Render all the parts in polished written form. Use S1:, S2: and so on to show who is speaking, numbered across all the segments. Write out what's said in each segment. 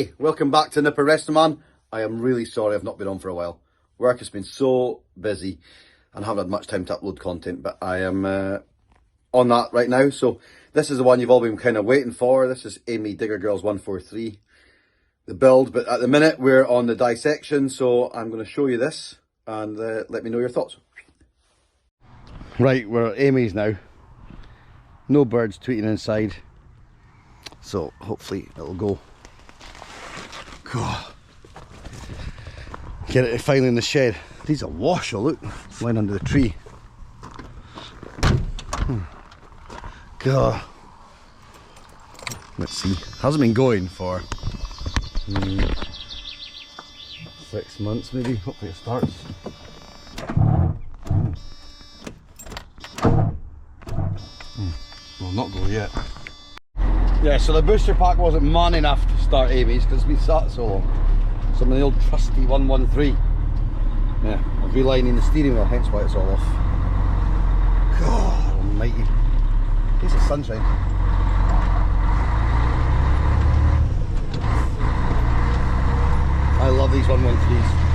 S1: Hey, welcome back to Resto Man. I am really sorry I've not been on for a while. Work has been so busy and I haven't had much time to upload content, but I am on that right now. So this is the one you've all been kind of waiting for. This is Amy Digger Girls 143, the build, but at the minute we're on the dissection, so I'm going to show you this and let me know your thoughts. Right, we're at Amy's now. No birds tweeting inside, so hopefully it'll go. Get it finally in the shed. These are wash, oh look, lying under the tree. God. Let's see. Hasn't been going for 6 months maybe. Hopefully it starts. Well, not go yet. Yeah, so the booster pack wasn't man enough to start Amy's because it's been sat so long. Some of the old trusty 113. Yeah, I'm relining the steering wheel, hence why it's all off. God almighty. Here's the sunshine. I love these 113s.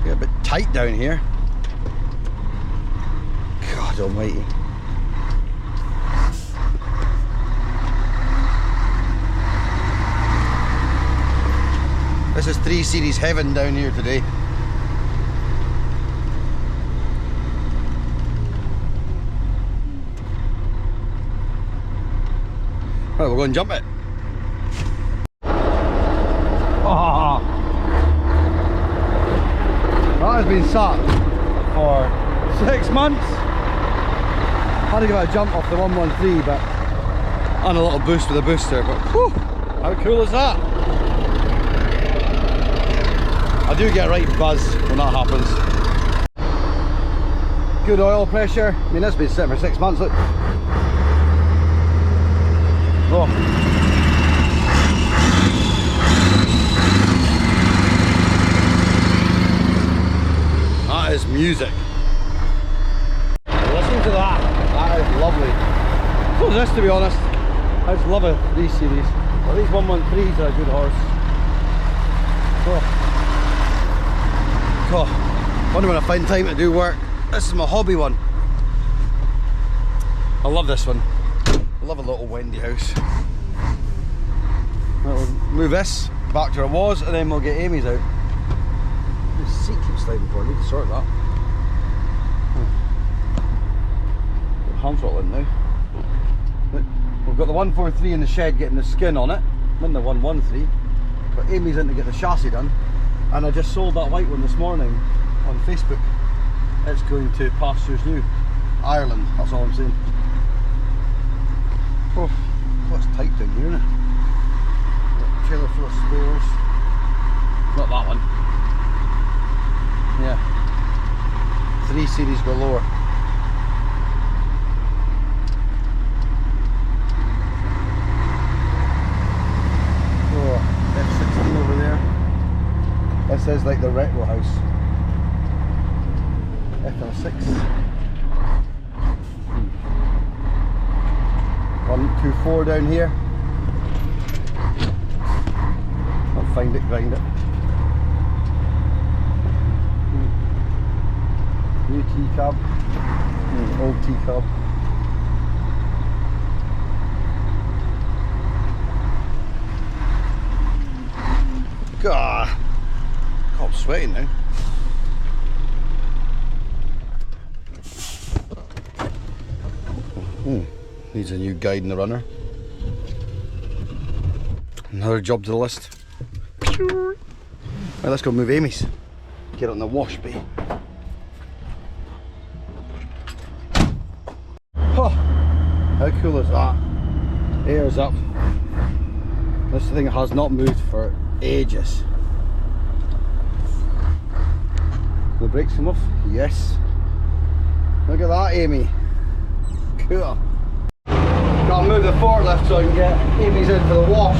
S1: Get a bit tight down here. God almighty. This is 3 Series heaven down here today. Right, we'll go and jump it. Oh, that has been sat for 6 months. Had to give it a jump off the 113, but and a little boost with a booster. But whew, how cool is that? I do get a right buzz when that happens. Good oil pressure. I mean, that's been sitting for 6 months. Look. Oh. That is music. Listen to that. That is lovely. So this, to be honest, I just love a 3 Series. Well, these 113s are a good horse. Oh. Oh, wonder when I find time to do work. This is my hobby one. I love this one. I love a little Wendy house. We'll move this back to where it was and then we'll get Amy's out. The seat keeps sliding for, I need to sort that. Put hand throttle in now. We've got the 143 in the shed getting the skin on it. I'm in the 113. But Amy's in to get the chassis done. And I just sold that white one this morning on Facebook. It's going to Pastures New, Ireland, that's all I'm saying. Oh, it's tight down here, isn't it? Trailer full of spares. Not that one. Yeah. 3 Series galore. Oh, F16 over there. This is like the retro house. FL6. 124 down here. I'll find it, grind it. New T-cab. Old T-cab. God. I'm sweating now. Needs a new guide in the runner. Another job to the list. Right, let's go move Amy's. Get it on the wash bay. Oh, how cool is that? Air's up. This thing has not moved for ages. The brakes come off? Yes. Look at that, Amy. Cool. Gotta move the forklift so I can get Amy's in for the wash.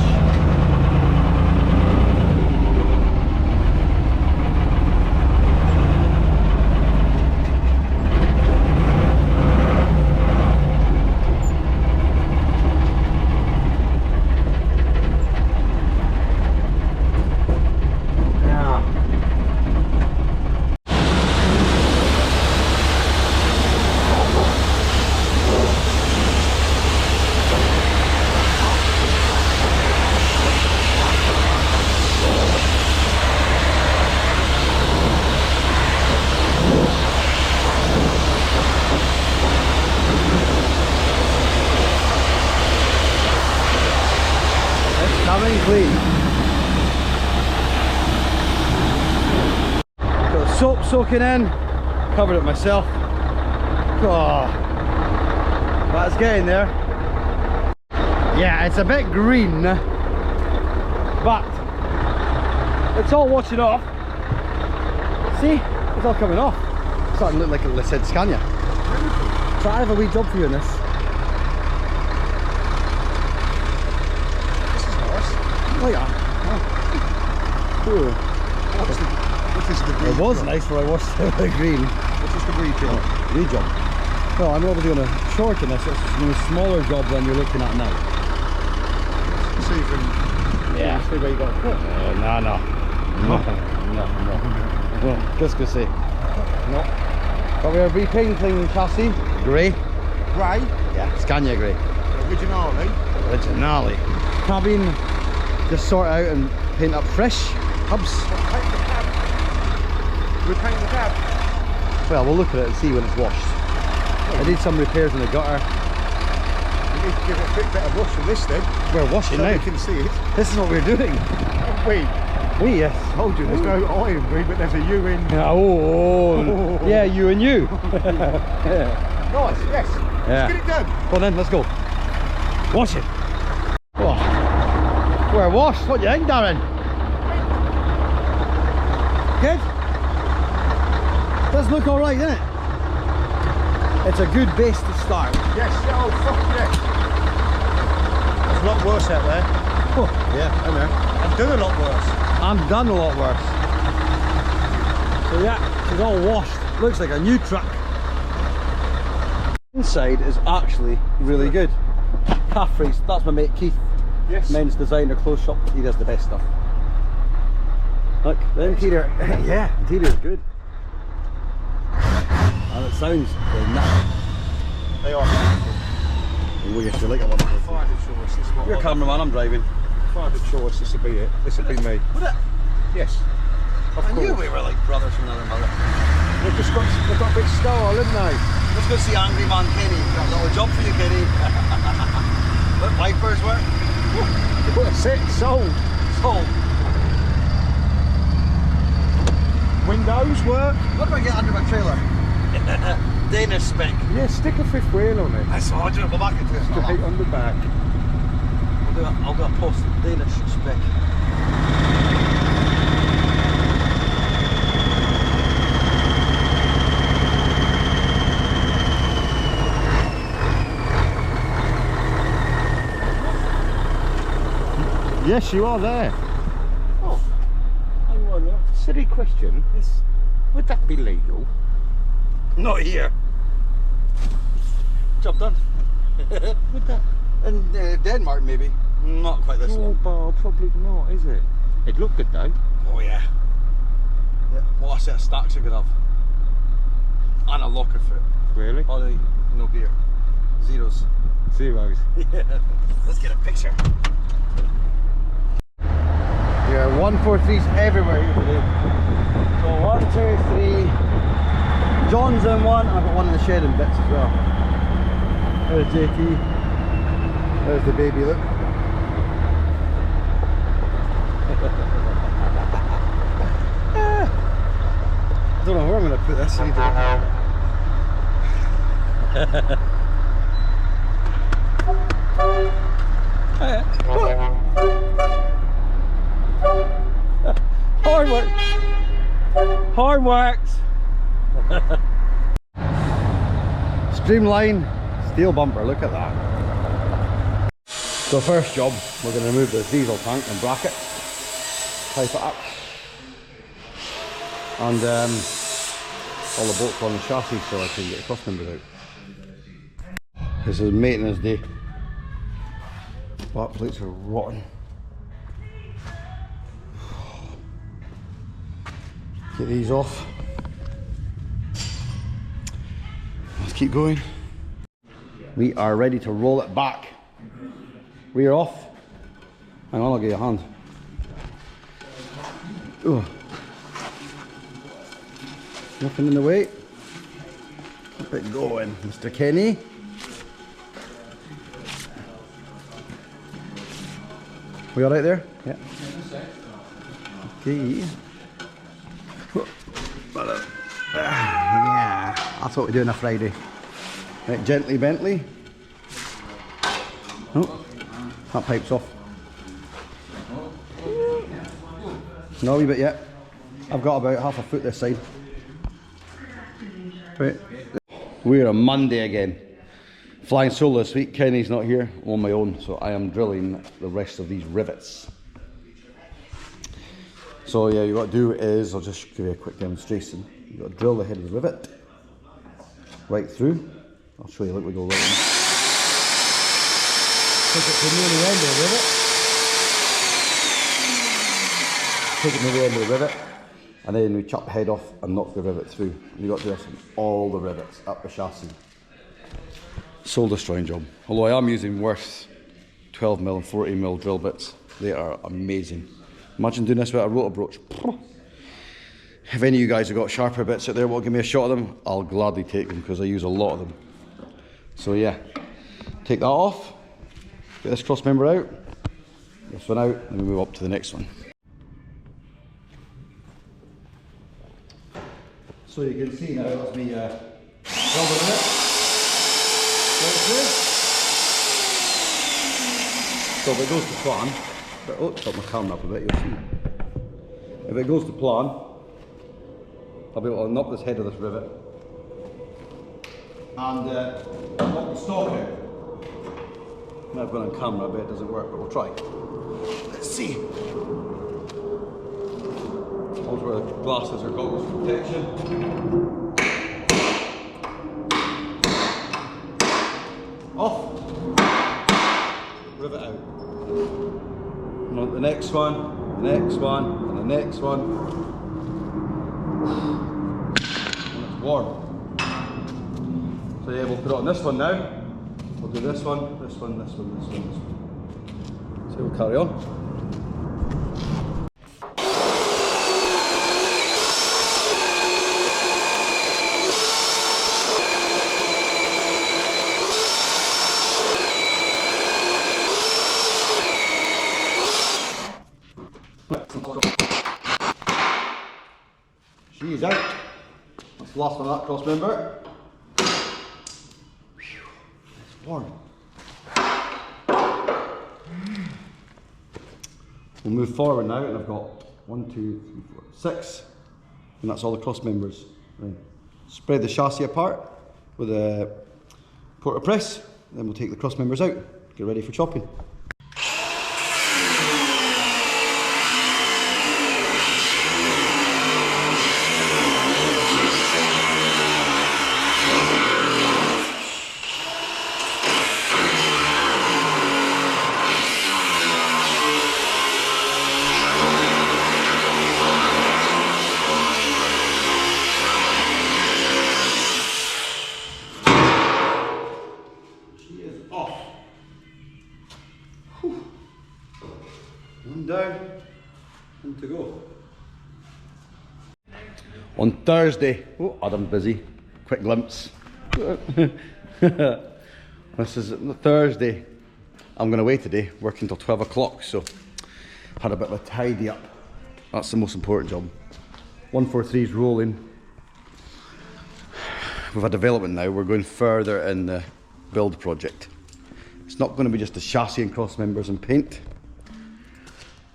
S1: clean. Got the soap soaking in, covered it myself. Oh, but it's getting there. Yeah, it's a bit green, but it's all washing off. See, it's all coming off. It's starting to look like it said Scania. So I have a wee job for you in this.
S2: This is nice.
S1: Oh yeah. Oh.
S2: What is the green
S1: It was
S2: job?
S1: nice before I washed the green.
S2: What is the green job?
S1: Green job. Well, I'm obviously going to shorten this. It's a smaller job than you're looking at now.
S2: See if you can see where you got to put.
S1: No. Well, just gonna say. No. But we are repainting the chassis. Grey.
S2: Grey?
S1: Yeah, Scania grey.
S2: Originally?
S1: Originally. Cabin, just sort out and paint up fresh hubs.
S2: Paint the cab. We paint the cab.
S1: Well, we'll look at it and see when it's washed. I did some repairs in the gutter.
S2: We need to give it a bit better wash than this then.
S1: We're washing
S2: So
S1: now.
S2: we can see it.
S1: This is what we're doing.
S2: We
S1: Yes.
S2: told you there's no I in we, but there's a you in.
S1: Oh. Yeah, you and you.
S2: Nice, yes.
S1: Yeah.
S2: Let's get it done.
S1: Go on then, let's go. Wash it. Oh. We're washed. What do you think, Darren? Good? Does look alright, doesn't it? It's a good base to start.
S2: Yes, oh fuck yeah. There's a lot worse out there.
S1: Oh, yeah, I know.
S2: I've done a lot worse.
S1: I'm done a lot worse. So yeah, she's all washed. Looks like a new truck. Inside is actually really good. Calf race, that's my mate Keith.
S2: Yes.
S1: Men's designer clothes shop. He does the best stuff. Look, the interior, yeah, interior is good. And it sounds very nice.
S2: They are beautiful.
S1: Oh yes, you like a wonderful.
S2: If I had a choice, this is what
S1: You're a cameraman, I'm driving.
S2: If I had a choice, this would be it. This would be me.
S1: Would it?
S2: Yes. Of
S1: I
S2: course.
S1: knew we were like brothers from another mother.
S2: They've got a bit style, haven't they?
S1: Let's go see Angry Man Kenny. Got a little job for you, Kenny. Let wipers work.
S2: That's it, sold.
S1: Sold.
S2: Windows work.
S1: What do I get under my trailer? Danish spec.
S2: Yeah, stick a fifth wheel on it.
S1: That's what I'll do. Go back into it.
S2: Straight on the back.
S1: I'll do a post Danish spec.
S2: Yes, you are there.
S1: Oh, hang on there.
S2: Silly question.
S1: Yes.
S2: Would that be legal?
S1: Not here. Job done.
S2: Would that?
S1: In Denmark, maybe. Not quite this
S2: Oh,
S1: long.
S2: bar, probably not, is it? It'd look good though.
S1: Oh yeah. Yeah. What a set of stacks you could have. And a locker for it.
S2: Really?
S1: Oh, no beer. Zeros.
S2: Zeros.
S1: Yeah. Let's get a picture. There are 143s everywhere here today. So 1, 2, 3. John's in one, and I've got one in the shed in bits as well. There's JT. There's the baby, look. I don't know where I'm going to put this either. Hard work. Hard works. Streamline steel bumper, look at that. So first job, we're going to remove the diesel tank and bracket, type it up, and all the bolts on the chassis so I can get the cross members out. This is maintenance day. Back plates are rotten. Get these off. Let's keep going. We are ready to roll it back. Rear off. Hang on, I'll give you a hand. Ooh. Nothing in the way. Keep it going, Mr. Kenny. We all right there? Yeah. Okay. Yeah, that's what we do on a Friday. Right, gently Bentley. Oh, that pipe's off. No, a wee bit yet. I've got about half a foot this side. Right. We're on Monday again. Flying solo this week. Kenny's not here. I'm on my own, so I am drilling the rest of these rivets. So yeah, you got to do is, I'll just give you a quick demonstration. You got to drill the head of the rivet right through. I'll show you. Look, we go right in. Take it to near the end of the rivet. Take it to the end of the rivet, and then we chop the head off and knock the rivet through. You got to do this on all the rivets up the chassis. Soul destroying job. Although I am using worse 12mm and 40mm drill bits. They are amazing. Imagine doing this with a rotor broach. If any of you guys have got sharper bits out there, will give me a shot of them, I'll gladly take them because I use a lot of them. So yeah, take that off, get this cross member out, this one out, and we move up to the next one. So you can see now that's me welding it. So if it goes to plan, but oh, stop my camera up a bit, you'll see. If it goes to plan, I'll be able to knock this head of this rivet and knock the stock out. Now I've gone on camera, I bet it doesn't work, but we'll try. Let's see. Always wear the glasses or goggles for protection. Off. Rivet out. And on the next one, the next one, and the next one. And it's warm. So yeah, we'll put it on this one now. We'll do this one, this one, this one, this one, this one. So we'll carry on. She's out. That's the last one of that cross member. It's warm. We'll move forward now, and I've got 1, 2, 3, 4, 6, and that's all the cross members. Right. Spread the chassis apart with a porter press, then we'll take the cross members out. Get ready for chopping. One down, and to go. On Thursday, oh, Adam's busy. Quick glimpse. This is Thursday. I'm going away today, working till 12 o'clock, so had a bit of a tidy up. That's the most important job. 143 is rolling. We've had development now. We're going further in the build project. It's not going to be just the chassis and cross members and paint.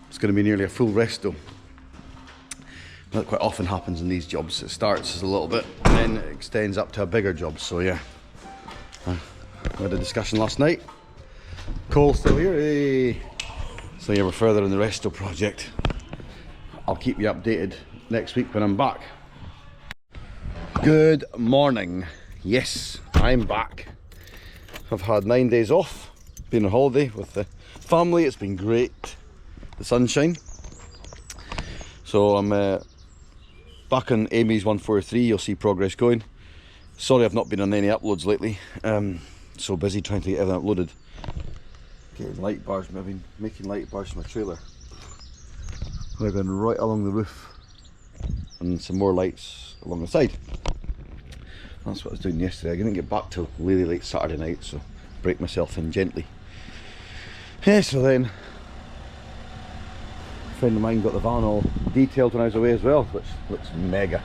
S1: It's going to be nearly a full resto. That quite often happens in these jobs. It starts as a little bit and then it extends up to a bigger job. So yeah, we had a discussion last night. Cole's still here. Hey. So yeah, we're further in the resto project. I'll keep you updated next week when I'm back. Good morning. Yes, I'm back. I've had 9 days off. Been on holiday with the family. It's been great. The sunshine. So I'm back on Amy's 143. You'll see progress going. Sorry I've not been on any uploads lately. So busy trying to get everything uploaded. Getting light bars. I've been making light bars for my trailer. They're going right along the roof and some more lights along the side. That's what I was doing yesterday. I didn't get back till really late Saturday night, so break myself in gently. Yeah, so then friend of mine got the van all detailed when I was away as well, which looks mega.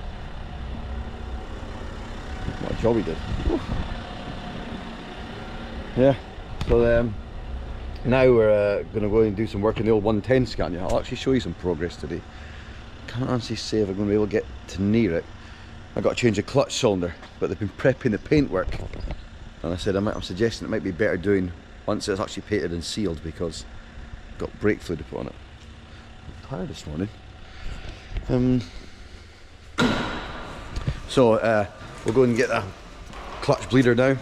S1: What a job he did. Oof. Yeah, so now we're going to go and do some work in the old 110 Scania. I'll actually show you some progress today. Can't actually say if I'm going to be able to get to near it. I got to change a clutch cylinder, but they've been prepping the paintwork, and I said I'm suggesting it might be better doing once it's actually painted and sealed, because I've got brake fluid to put on it. I'm tired this morning. So we'll go and get a clutch bleeder now.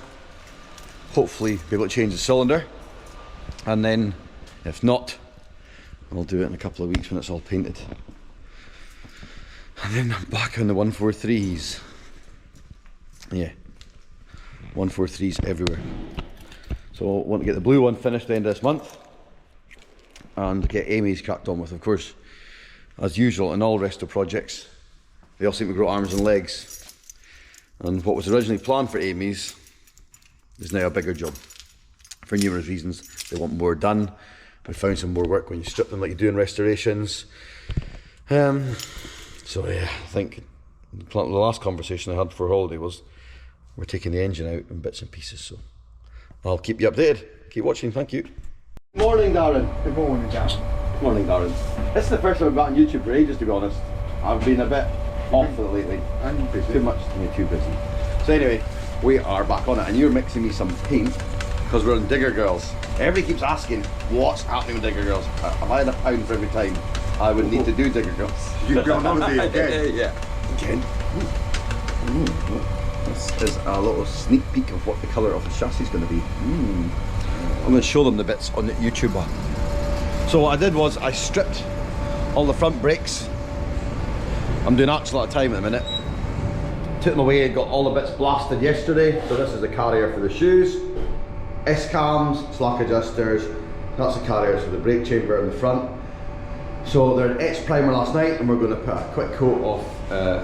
S1: Hopefully be able to change the cylinder, and then if not, I'll do it in a couple of weeks when it's all painted. And then I'm back on the 143s. Yeah, 143s everywhere. So I want to get the blue one finished at the end of this month and get Amy's cracked on with. Of course, as usual in all Resto projects, they all seem to grow arms and legs. And what was originally planned for Amy's is now a bigger job. For numerous reasons. They want more done. We found some more work when you strip them like you do in restorations. So yeah, I think the last conversation I had before holiday was we're taking the engine out in bits and pieces, so I'll keep you updated. Keep watching, thank you. Morning, Darren.
S2: Good morning, Darren.
S1: Morning, Darren. This is the first time I've got on YouTube for ages, to be honest. I've been a bit off with it lately.
S2: And busy.
S1: Too much to me, too busy. So anyway, we are back on it, and you're mixing me some paint because we're on Digger Girls. Everybody keeps asking what's happening with Digger Girls. If I had £1 for every time I would need to do Digger Girls.
S2: You've gone on holiday again.
S1: Yeah. Again. This is a little sneak peek of what the colour of the chassis is going to be. I'm going to show them the bits on the YouTube. So what I did was I stripped all the front brakes. I'm doing actually a lot of time at the minute. Took them away, got all the bits blasted yesterday. So this is the carrier for the shoes. S-cams, slack adjusters. That's the carriers for the brake chamber in the front. So they're an etched primer last night, and we're going to put a quick coat of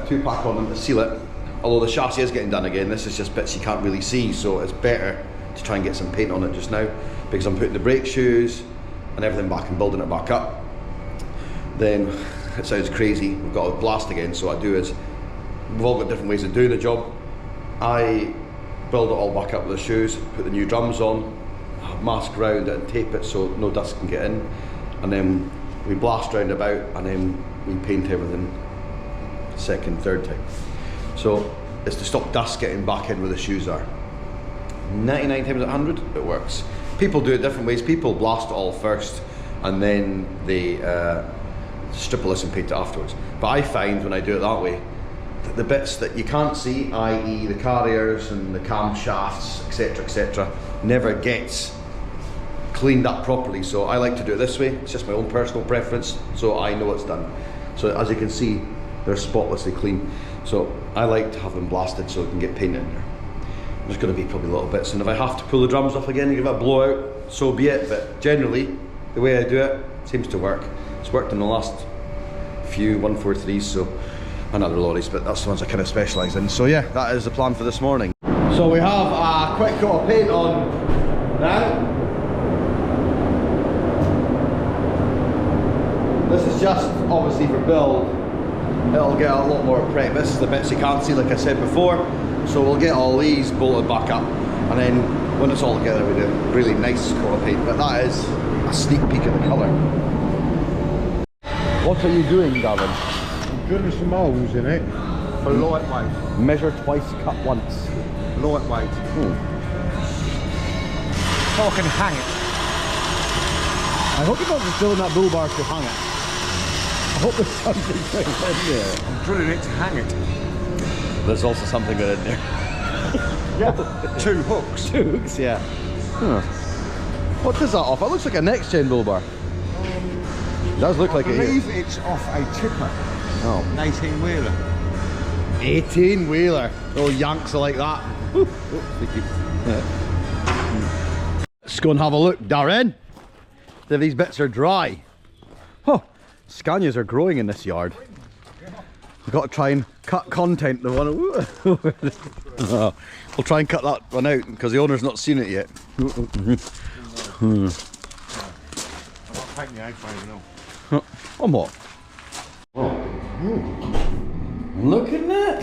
S1: 2-pack on them to seal it. Although the chassis is getting done again, this is just bits you can't really see, so it's better to try and get some paint on it just now, because I'm putting the brake shoes and everything back and building it back up. Then it sounds crazy, we've got to blast again, so what I do is, we've all got different ways of doing the job. I build it all back up with the shoes, put the new drums on, mask round it and tape it so no dust can get in, and then we blast round about, and then we paint everything second, third time. So it's to stop dust getting back in where the shoes are. 99 times out of 100 it works. People do it different ways. People blast it all first and then they strip this and paint it afterwards. But I find when I do it that way, that the bits that you can't see, i.e. the carriers and the camshafts, etc., never gets cleaned up properly. So I like to do it this way. It's just my own personal preference, so I know it's done. So as you can see, they're spotlessly clean. So I like to have them blasted so it can get painted in there. There's going to be probably little bits, and if I have to pull the drums off again and give it a blowout, so be it. But generally, the way I do it seems to work. It's worked in the last few 143s, so, and other lorries, but that's the ones I kind of specialise in. So yeah, that is the plan for this morning. So we have a quick coat of paint on now. This is just obviously for build. It'll get a lot more prep. This is the bits you can't see, like I said before. So we'll get all these bolted back up, and then when it's all together we do a really nice coat of paint. But that is a sneak peek of the colour. What are you doing, Gavin?
S2: I'm drilling some holes in it for lightweight.
S1: Measure twice, cut once.
S2: Lightweight. So I can hang it.
S1: I hope you're not just drilling that bull bar to hang it. I hope there's something good in there.
S2: I'm drilling it to hang it.
S1: There's also something good in there.
S2: Yeah. 2 hooks.
S1: 2 hooks, yeah. Huh. What does that off? It looks like a next gen bull bar. It does look like it.
S2: I believe it's off a tipper.
S1: Oh.
S2: An 18-wheeler.
S1: 18-wheeler. Oh, Yanks are like that. Let's go and have a look, Darren. See if these bits are dry. Oh, Scanias are growing in this yard. We've got to try and cut content. The one. We'll try and cut that one out because the owner's not seen it yet. On what? Oh. Look at that.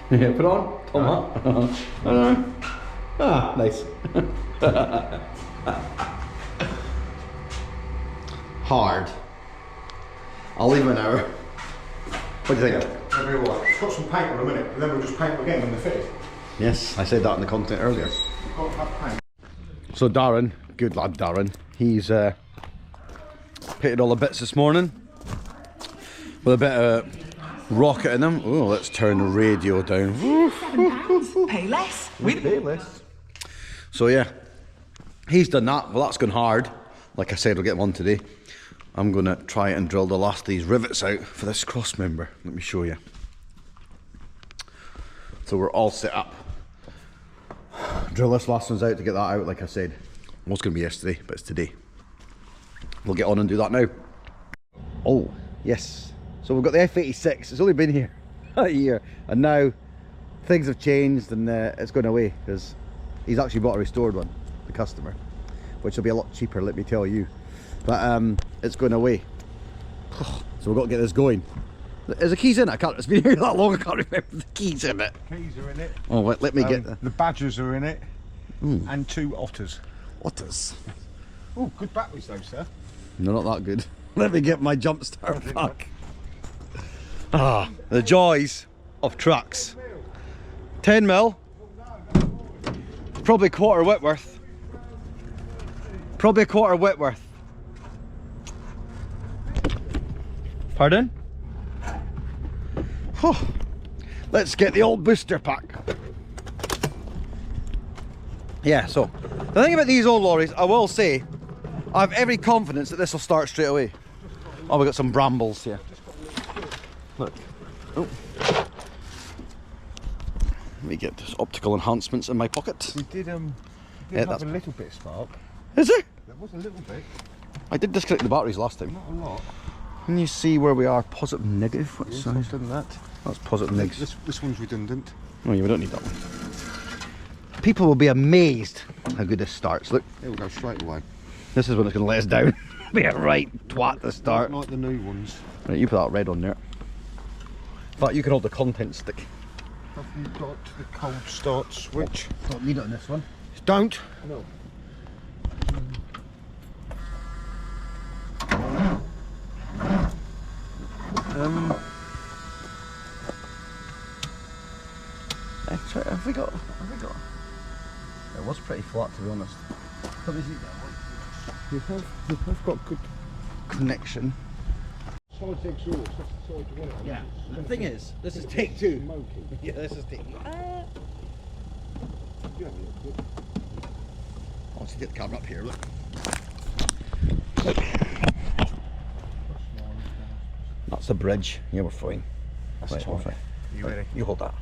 S1: Yeah, put on. Tom Ah, nice. Hard. I'll leave an hour. What do you think?
S2: Maybe what? It's got some paint on a minute, and then we'll just paint them again when they're fitted.
S1: Yes, I said that in the content earlier.
S2: You've got to have paint.
S1: So Darren, good lad Darren, he's pitted all the bits this morning with a bit of rocket in them. Oh, let's turn the radio down.
S3: £7. Pay less.
S1: Pay less. So yeah, he's done that. Well, that's gone hard. Like I said, we'll get one today. I'm going to try and drill the last of these rivets out for this cross member. Let me show you. So we're all set up. Drill this last one's out to get that out, like I said. It was going to be yesterday, but it's today. We'll get on and do that now. Oh, yes. So we've got the F86. It's only been here a year. And now things have changed and it's going away because he's actually bought a restored one, the customer, which will be a lot cheaper, let me tell you. But it's going away. So we've got to get this going. Is the keys in it? It's been here that long, I can't remember the keys in it.
S2: Keys are in it.
S1: Oh, wait, let me get
S2: the badgers are in it. And 2 otters.
S1: Otters.
S2: Oh, good batteries though, sir.
S1: No, not that good. Let me get my jump start back. Ah, the joys of trucks. 10 mil. Probably quarter Whitworth. Probably a quarter Whitworth. Pardon? Oh, let's get the old booster pack. Yeah, so the thing about these old lorries, I will say, I have every confidence that this will start straight away. Oh, we got some brambles here. Look. Oh. Let me get this optical enhancements in my pocket.
S2: We did have a little bit of spark.
S1: Is it?
S2: There was a little bit.
S1: I did disconnect the batteries last time.
S2: Not a lot.
S1: Can you see where we are? Positive, negative? What
S2: Yes,
S1: size?
S2: I've done that.
S1: That's positive, negative.
S2: This one's redundant.
S1: Oh, yeah, we don't need that one. People will be amazed how good this starts. Look,
S2: It will go straight away.
S1: this is when it's going to let us down. Be a right twat to start.
S2: Not like the new ones.
S1: Right, you put that red on there. But you can hold the content stick.
S2: Have you got the cold start switch?
S1: Don't need it on this one.
S2: Don't.
S1: No. Have we got? It was pretty flat, to be honest. Let me see that one.
S2: You have got good
S1: Connection.
S2: solid exhaust. That's the side you want it.
S1: Yeah. The thing is, this is take 2.
S2: Smoky.
S1: Yeah, this is take 2.
S2: You have a look good.
S1: I'll just get the camera up here. Look. That's the bridge. Yeah, we're fine.
S2: That's
S1: Right,
S2: tight.
S1: we're fine.
S2: You
S1: Right,
S2: ready?
S1: you hold that.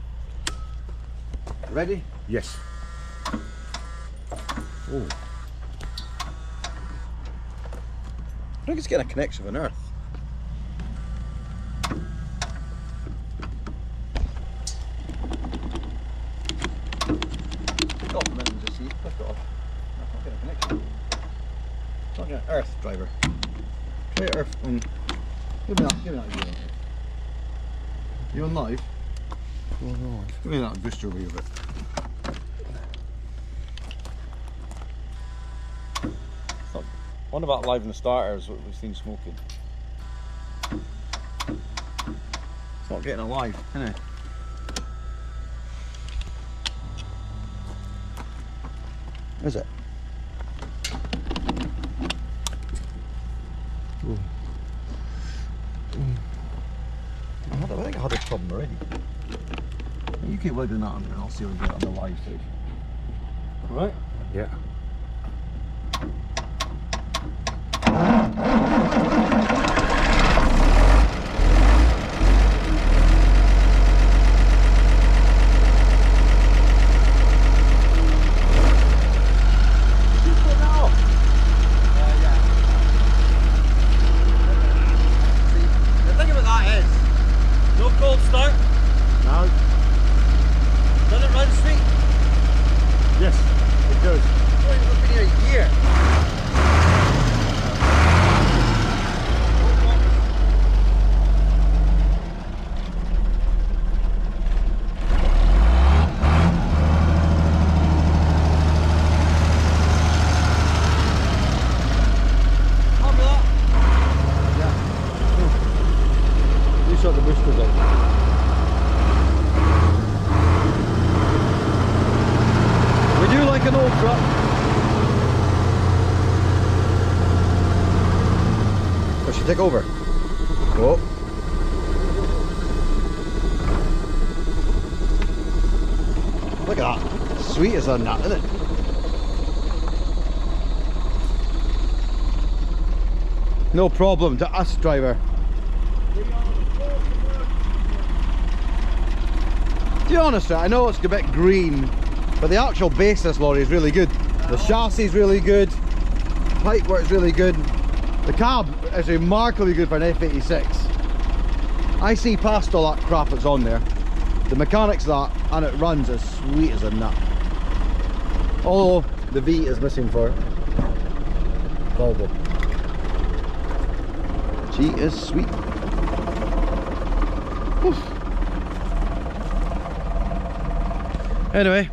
S1: Ready?
S2: Yes.
S1: Oh. I think it's getting a connection with Earth. Take off a minute and just see. Lift it off. That's not getting a connection. It's not getting Earth, driver. Try Earth on. Give me that. You on live? Give me that booster over here a bit.
S4: One about live in the starter is what we've seen smoking.
S1: It's not getting alive, is it? Is it? I think I had this problem already. You keep wiggling that under and I'll see if we get it on the live side.
S2: Right? Yeah.
S1: Does it run sweet?
S2: Yes, it does.
S1: Oh like an old truck. Or should take over? Oh. Look at that. Sweet as a nut, isn't it? No problem to us, driver. To be honest, I know it's a bit green, but the actual base of this lorry is really good. The chassis is really good. Pipe work is really good. The cab is remarkably good for an F86. I see past all that crap that's on there. The mechanics of that, and it runs as sweet as a nut. Although the V is missing for Volvo. She is sweet. Oof. Anyway,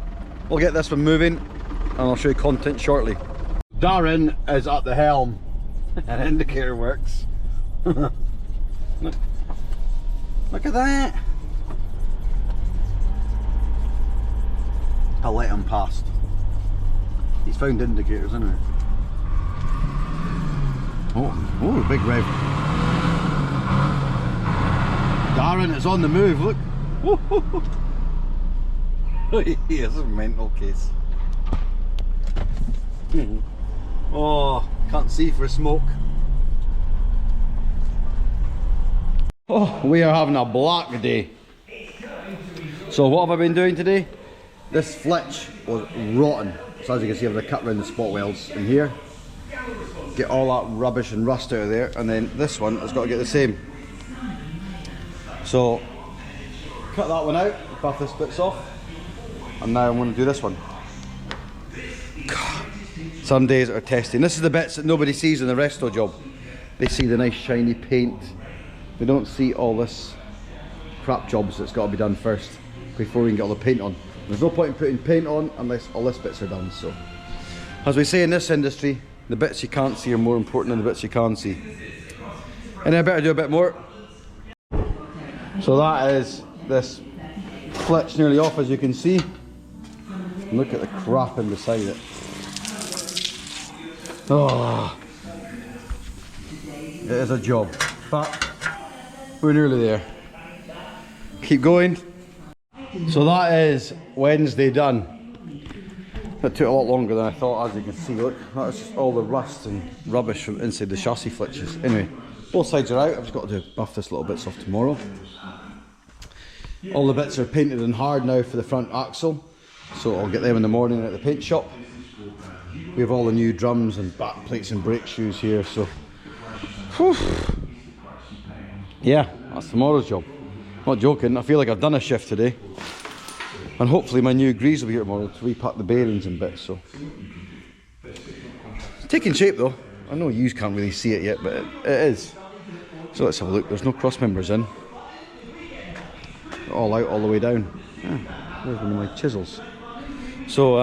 S1: we'll get this one moving and I'll show you content shortly. Darren is at the helm and indicator works. Look at that. I'll let him past. He's found indicators, isn't he? Oh, big rev. Darren is on the move, look. He is a mental case. Oh, can't see for smoke. Oh, we are having a black day. So what have I been doing today? This flitch was rotten. So as you can see, I've got to cut around the spot welds in here. Get all that rubbish and rust out of there, and then this one has got to get the same. So cut that one out, buff this bits off, and now I'm going to do this one. Some days are testing. This is the bits that nobody sees in the resto job. They see the nice shiny paint. They don't see all this crap jobs that's got to be done first before we can get all the paint on. There's no point in putting paint on unless all this bits are done. So as we say in this industry, the bits you can't see are more important than the bits you can see. And I better do a bit more. So that is this flitch nearly off, as you can see. And look at the crap in beside it. Oh, it is a job, but we're nearly there. Keep going. So that is Wednesday done. That took a lot longer than I thought, as you can see. Look, that was just all the rust and rubbish from inside the chassis flitches. Anyway, both sides are out. I've just got to buff this little bits off tomorrow. All the bits are painted and hard now for the front axle, so I'll get them in the morning at the paint shop. We have all the new drums and back plates and brake shoes here, so whew. Yeah, that's tomorrow's job. Not joking, I feel like I've done a shift today. And hopefully my new grease will be here tomorrow to repack the bearings and bits, so. It's taking shape though. I know you can't really see it yet, but it is. So let's have a look. There's no cross members in. They're all out all the way down. Yeah, there's one of my chisels. So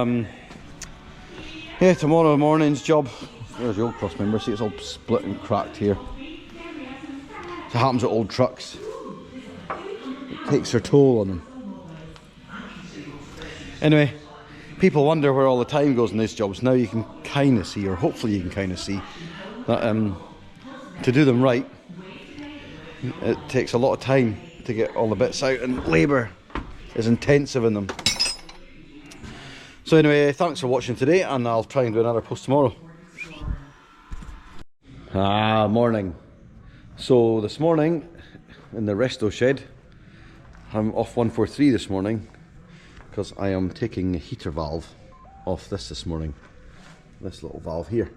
S1: yeah, tomorrow morning's job. There's the old cross member. See, it's all split and cracked here. It happens with old trucks. It takes their toll on them. Anyway, people wonder where all the time goes in these jobs. Now you can kind of see, or hopefully you can kind of see, that to do them right, it takes a lot of time to get all the bits out, and labour is intensive in them. So anyway, thanks for watching today, and I'll try and do another post tomorrow. Morning. So this morning, in the resto shed, I'm off 143 this morning, because I am taking a heater valve off this morning. This little valve here.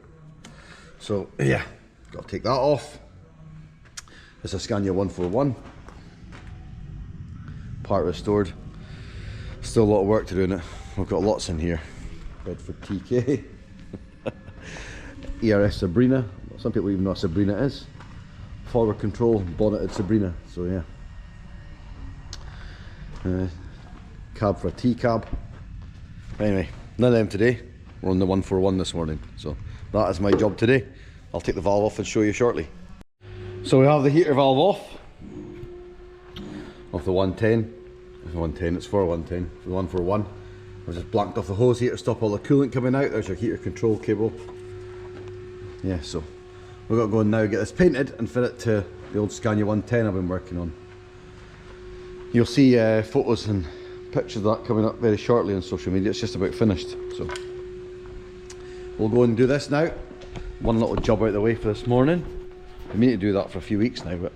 S1: So yeah, got to take that off. It's a Scania 141. Part restored. Still a lot of work to do in it. We've got lots in here. Bedford TK. ERS Sabrina. Some people even know what Sabrina is. Forward control, bonneted Sabrina. So yeah. Cab for a T-cab. Anyway, none of them today. We're on the 141 this morning. So that is my job today. I'll take the valve off and show you shortly. So we have the heater valve off the 110. 110, it's for 110, for the 141. I've just blanked off the hose here to stop all the coolant coming out. There's your heater control cable. Yeah, so we've got to go and now get this painted and fit it to the old Scania 110 I've been working on. You'll see photos and pictures of that coming up very shortly on social media. It's just about finished, so we'll go and do this now. One little job out of the way for this morning. I mean to do that for a few weeks now, but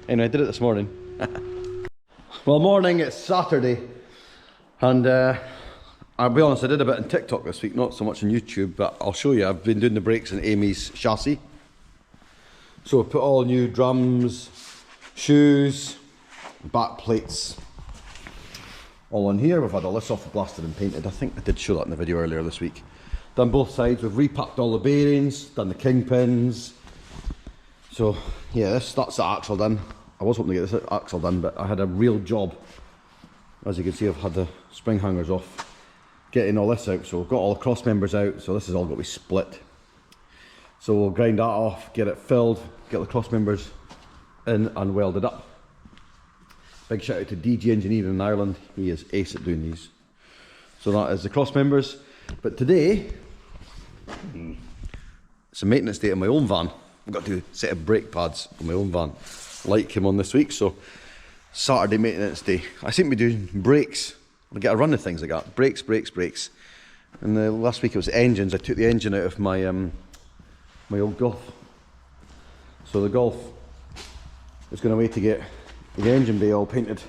S1: anyway, I did it this morning. Well, morning, it's Saturday, and I'll be honest, I did a bit on TikTok this week, not so much on YouTube, but I'll show you. I've been doing the brakes in Amy's chassis. So I put all new drums, shoes, back plates, all on here. We've had all this off blasted and painted. I think I did show that in the video earlier this week. Done both sides, we've repacked all the bearings, done the kingpins. So yeah, that's the axle done. I was hoping to get this axle done, but I had a real job. As you can see, I've had the spring hangers off, getting all this out. So we've got all the cross members out, so this is all got to be split. So we'll grind that off, get it filled, get the cross members in and welded up. Big shout out to DG Engineering in Ireland, he is ace at doing these. So that is the cross members. But today, it's a maintenance day on my own van. I've got to do a set of brake pads on my own van. Light came on this week, so Saturday maintenance day. I seem to be doing brakes. I get a run of things like that. Brakes. And the last week it was engines. I took the engine out of my my old Golf. So the Golf is going away to get the engine bay all painted.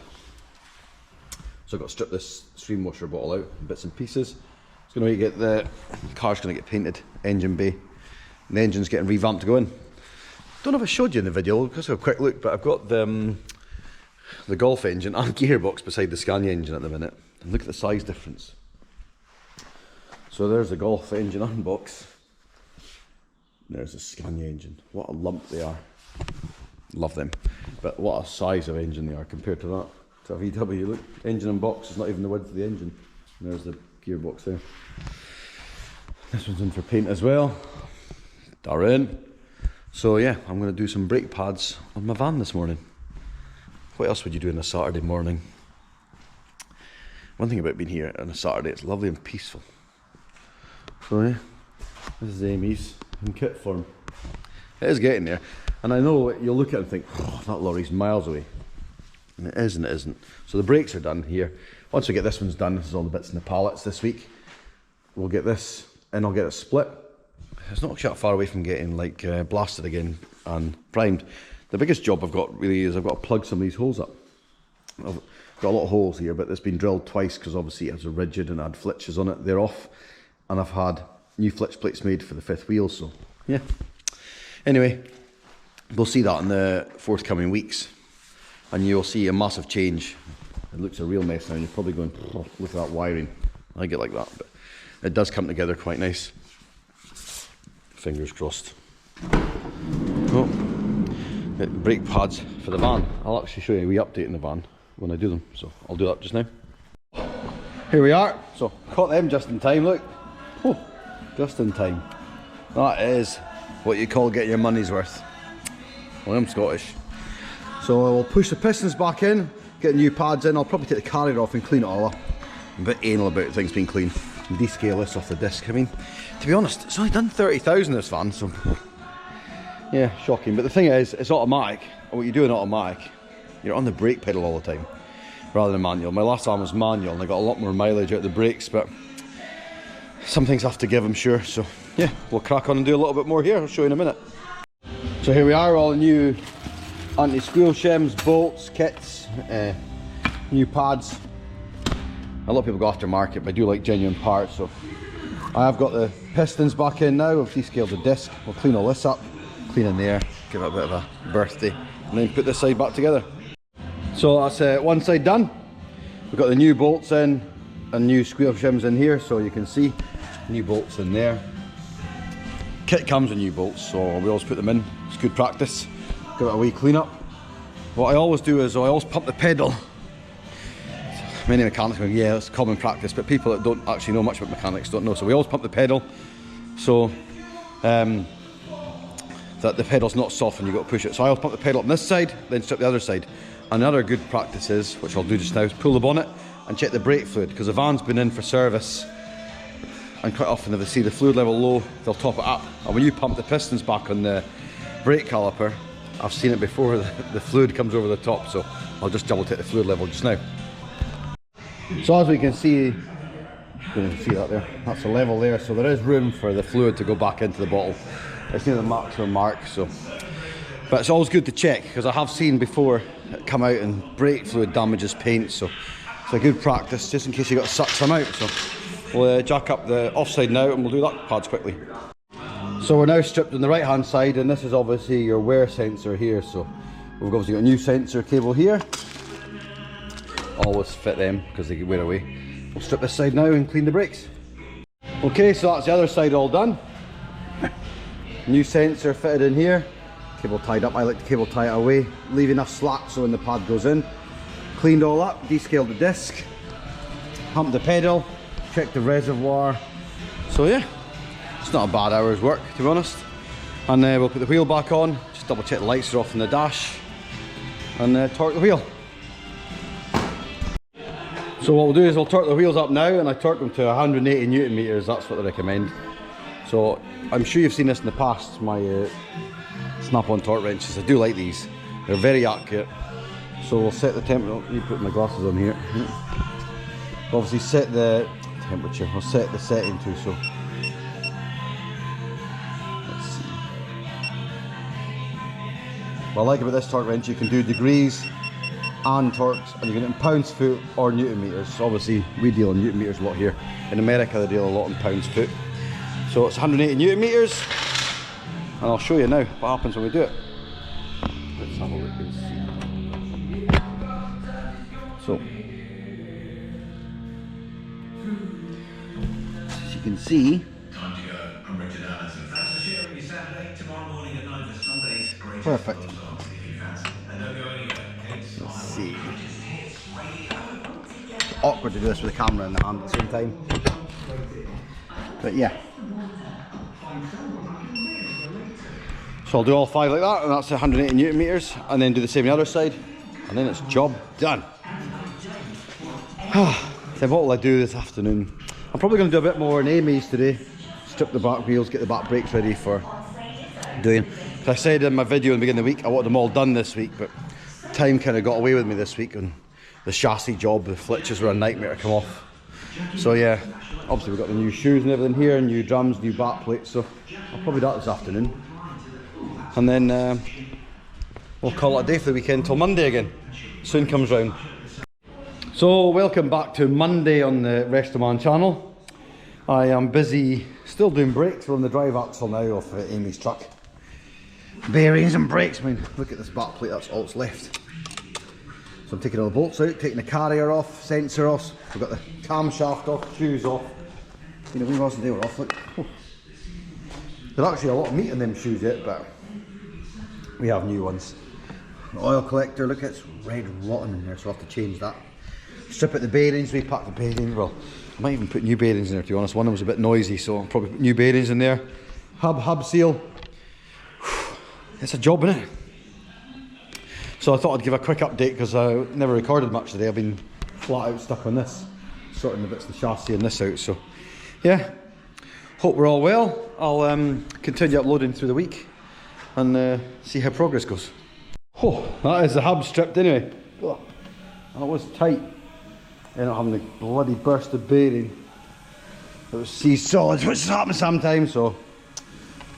S1: So I've got to strip this stream washer bottle out in bits and pieces. It's going to get the car's going to get painted, engine bay. And the engine's getting revamped to go in. Don't know if I showed you in the video, just have a quick look, but I've got the Golf engine and gearbox beside the Scania engine at the minute. And look at the size difference. So there's the Golf engine unbox. There's the Scania engine. What a lump they are. Love them. But what a size of engine they are compared to that. To a VW. Look, engine and box is not even the width of the engine. And there's the gearbox there. This one's in for paint as well. Darren. So yeah, I'm going to do some brake pads on my van this morning. What else would you do on a Saturday morning? One thing about being here on a Saturday, it's lovely and peaceful. So yeah, this is Amy's in kit form. It is getting there. And I know you'll look at it and think, oh, that lorry's miles away. And it is and it isn't. So the brakes are done here. Once we get this one's done, this is all the bits in the pallets this week. We'll get this and I'll get it split. It's not that far away from getting like blasted again and primed. The biggest job I've got really is I've got to plug some of these holes up. I've got a lot of holes here, but it's been drilled twice because obviously it has a rigid and had flitches on it. They're off, and I've had new flitch plates made for the fifth wheel. So yeah. Anyway, we'll see that in the forthcoming weeks, and you'll see a massive change. It looks a real mess now, and you're probably going, oh, look at that wiring. I get like that, but it does come together quite nice. Fingers crossed. Oh, brake pads for the van. I'll actually show you a wee update in the van when I do them, so I'll do that just now. Here we are. So caught them just in time. Look, oh, just in time. That is what you call getting your money's worth. Well, I'm Scottish. So we'll push the pistons back in, get new pads in. I'll probably take the carrier off and clean it all up. I'm a bit anal about things being clean. And descale this off the disc. I mean, to be honest, it's only done 30,000 this van, so yeah, shocking. But the thing is, it's automatic. And what you do in automatic, you're on the brake pedal all the time, rather than manual. My last van was manual, and I got a lot more mileage out of the brakes, but some things have to give, I'm sure. So yeah, we'll crack on and do a little bit more here. I'll show you in a minute. So here we are, all new anti-squeal shims, bolts, kits, new pads. A lot of people go aftermarket, but I do like genuine parts. So I have got the pistons back in now. We've descaled the disc. We'll clean all this up, clean in there, give it a bit of a birthday, and then put this side back together. So that's one side done. We've got the new bolts in and new squeal shims in here, so you can see new bolts in there. Kit comes with new bolts, so we always put them in. It's good practice. Give it a wee clean up. What I always do is I always pump the pedal. Many mechanics go, yeah, it's common practice, but people that don't actually know much about mechanics don't know. So we always pump the pedal, so that the pedal's not soft when you got to push it. So I always pump the pedal on this side, then strip the other side. Another good practice is, which I'll do just now, is pull the bonnet and check the brake fluid, because the van's been in for service, and quite often if they see the fluid level low, they'll top it up. And when you pump the pistons back on the brake caliper, I've seen it before, the fluid comes over the top, so I'll just double check the fluid level just now. So as we can see, you can see that there, that's the level there, so there is room for the fluid to go back into the bottle. It's near the maximum mark, so. But it's always good to check, because I have seen before it come out and brake fluid damages paint, so it's a good practice just in case you got to suck some out. So we'll jack up the offside now and we'll do that pads quickly. So we're now stripped on the right hand side, and this is obviously your wear sensor here. So we've obviously got a new sensor cable here. Always fit them because they wear away. We'll strip this side now and clean the brakes. Okay, so that's the other side all done. New sensor fitted in here. Cable tied up. I like to cable tie it away, leave enough slack so when the pad goes in. Cleaned all up, descaled the disc, pumped the pedal, checked the reservoir. So yeah, it's not a bad hour's work to be honest. And we'll put the wheel back on, just double check the lights are off in the dash, and torque the wheel. So what we'll do is we'll torque the wheels up now, and I torque them to 180 Newton meters, that's what they recommend. So I'm sure you've seen this in the past, my snap-on torque wrenches. I do like these, they're very accurate. So we'll set the temperature, you put my glasses on here. Obviously set the temperature, I'll set the setting too, so. Let's see. What I like about this torque wrench, you can do degrees and torques, and you can do it in pounds foot or Newton meters. Obviously we deal in Newton meters a lot here. In America they deal a lot in pounds foot. So it's 180 Newton meters, and I'll show you now what happens when we do it. Let's have a look and see. So, as you can see, perfect. Let's see. It's awkward to do this with the camera in the hand at the same time. But yeah. So I'll do all 5 like that, and that's 180 Newton meters, and then do the same on the other side, and then it's job done. So what will I do this afternoon? I'm probably going to do a bit more in Amy's today. Strip the back wheels, get the back brakes ready for doing. As I said in my video in the beginning of the week, I wanted them all done this week, but time kind of got away with me this week, and the chassis job, the flitches were a nightmare to come off. So yeah, obviously we've got the new shoes and everything here, new drums, new back plates, so I'll probably do that this afternoon. And then we'll call it a day for the weekend till Monday again. Soon comes round. So welcome back to Monday on the Resto Man channel. I am busy still doing brakes. We're on the drive axle now of Amy's truck. Bearings and brakes, I mean, look at this back plate, that's all that's left. So I'm taking all the bolts out, taking the carrier off, sensor off, we've got the camshaft off, shoes off. You know, we wasn't, they were off, look. Oh. There's actually a lot of meat in them shoes yet, but we have new ones. The oil collector, look, it's red rotten in there, so I'll have to change that. Strip out the bearings, repack the bearings. Well, I might even put new bearings in there to be honest. One of them was a bit noisy, so I'll probably put new bearings in there. Hub seal. It's a job, isn't it? So I thought I'd give a quick update because I never recorded much today. I've been flat out stuck on this, sorting the bits of the chassis and this out. So yeah, hope we're all well. I'll continue uploading through the week and see how progress goes. Oh, that is the hub stripped anyway. Oh, that was tight. Ended up having a bloody bursted bearing. It was C-solids, which happens sometimes, so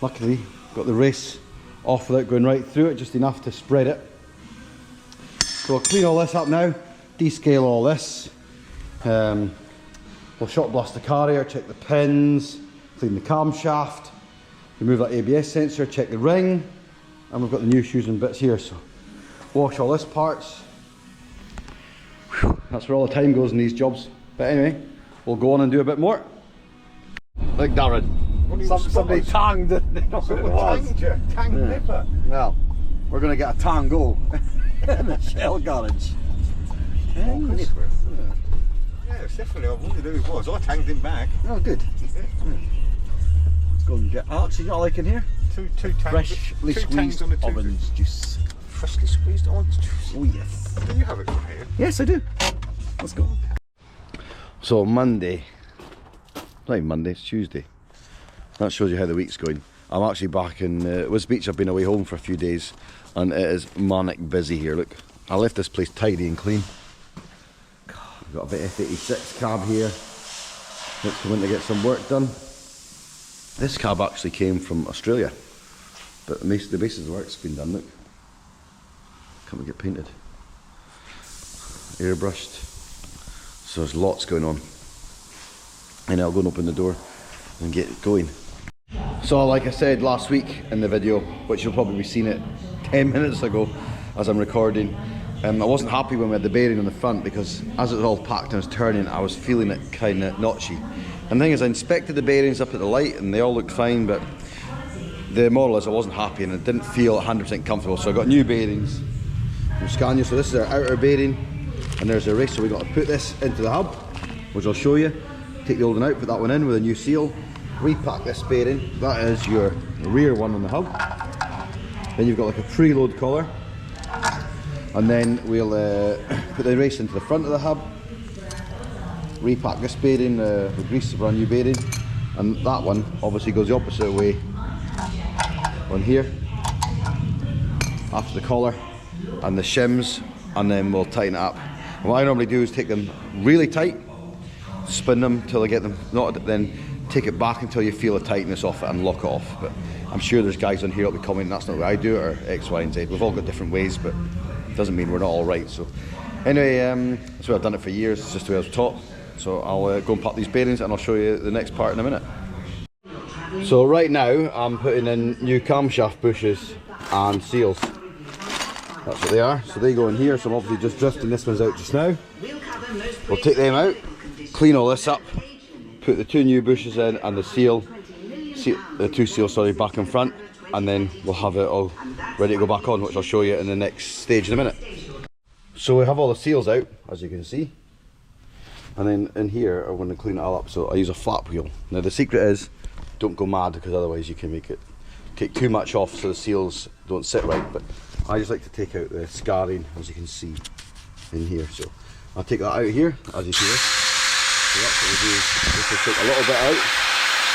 S1: luckily got the race off without going right through it, just enough to spread it. So I'll clean all this up now, descale all this. We'll shot blast the carrier, check the pins, clean the camshaft, remove that ABS sensor, check the ring, and we've got the new shoes and bits here, so wash all this parts. Whew, that's where all the time goes in these jobs. But anyway, we'll go on and do a bit more. Like Darren. Somebody tanged it.
S2: Tanged nipper.
S1: Well, we're going to get a tango in the Shell garage.
S2: Yeah, it's definitely. I wondered who it was. I tanged him back.
S1: Oh, good. Let's go and get. Oh, actually, you know what I like in here?
S2: Two tangs.
S1: Freshly squeezed
S2: on the
S1: orange juice.
S2: Freshly squeezed orange juice.
S1: Oh yes.
S2: Do you have it from here?
S1: Yes, I do. Let's go. So Monday, not even Monday, it's Tuesday. That shows you how the week's going. I'm actually back in West Beach. I've been away home for a few days and it is manic busy here. Look, I left this place tidy and clean. We've got a bit F86 cab here. Let's come in to get some work done. This cab actually came from Australia, but the basis of the work's been done. Look, can't we get painted? Airbrushed. So there's lots going on. And I'll go and open the door and get going. So like I said last week in the video, which you'll probably be seeing it 10 minutes ago as I'm recording, I wasn't happy when we had the bearing on the front because as it was all packed and I was turning, I was feeling it kind of notchy. And the thing is, I inspected the bearings up at the light and they all looked fine, but the model is I wasn't happy and it didn't feel 100% comfortable. So I got new bearings from Scania. So this is our outer bearing and there's a race. So we got to put this into the hub, which I'll show you. Take the old one out, put that one in with a new seal. Repack this bearing. That is your rear one on the hub. Then you've got like a preload collar. And then we'll put the race into the front of the hub. Repack this bearing, we grease the brand new bearing. And that one obviously goes the opposite way on here. After the collar and the shims, and then we'll tighten it up. And what I normally do is take them really tight, spin them till I get them knotted, then take it back until you feel the tightness off it and lock it off. But I'm sure there's guys on here that'll be commenting that's not the way I do it, or X, Y and Z. We've all got different ways, but it doesn't mean we're not all right. So anyway, that's the way I've done it for years. It's just the way I was taught. So I'll go and pop these bearings and I'll show you the next part in a minute. So right now I'm putting in new camshaft bushes and seals. That's what they are. So they go in here. So I'm obviously just drifting this one's out just now. We'll take them out, clean all this up, put the two new bushes in and the the two seals, sorry, back in front, and then we'll have it all ready to go back on, which I'll show you in the next stage in a minute. So we have all the seals out, as you can see, and then in here I'm going to clean it all up. So I use a flap wheel. Now the secret is, don't go mad, because otherwise you can make it take too much off so the seals don't sit right. But I just like to take out the scarring, as you can see in here. So I'll take that out here, as you see this. So that's what we do. Just to take a little bit out,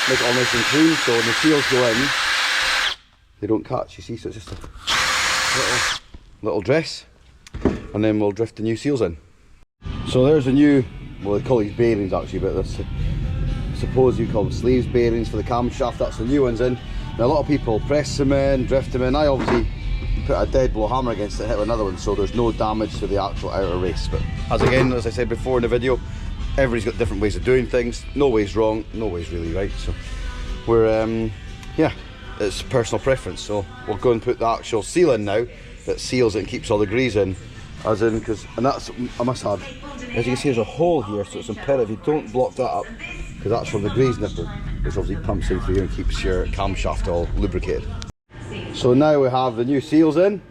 S1: make it all nice and clean, so when the seals go in, they don't catch, you see. So it's just a little dress, and then we'll drift the new seals in. So there's a new, well they call these bearings actually, but that's, I suppose you call them sleeves bearings for the camshaft. That's the new ones in. Now a lot of people press them in, drift them in. I obviously put a dead blow hammer against it, hit with another one, so there's no damage to the actual outer race. But as I said before in the video, everybody's got different ways of doing things. No way's wrong, no way's really right. So we're yeah, it's personal preference. So we'll go and put the actual seal in now that seals it and keeps all the grease in, as in, because, and that's, I must add, as you can see there's a hole here, so it's imperative you don't block that up, because that's from the grease nipple, which obviously pumps in through here and keeps your camshaft all lubricated. So now we have the new seals in,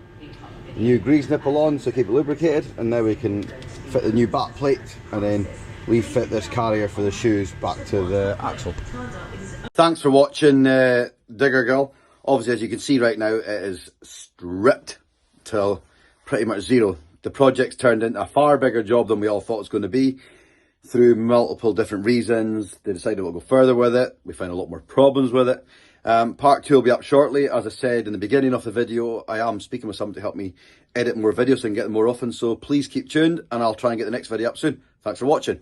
S1: the new grease nipple on, so keep it lubricated, and now we can fit the new back plate and then refit this carrier for the shoes back to the axle. Thanks for watching Digger Girl. Obviously, as you can see right now, it is stripped till pretty much zero. The project's turned into a far bigger job than we all thought it was going to be. Through multiple different reasons, they decided we'll go further with it. We found a lot more problems with it. Part 2 will be up shortly. As I said in the beginning of the video, I am speaking with someone to help me edit more videos so I can get them more often. So please keep tuned and I'll try and get the next video up soon. Thanks for watching.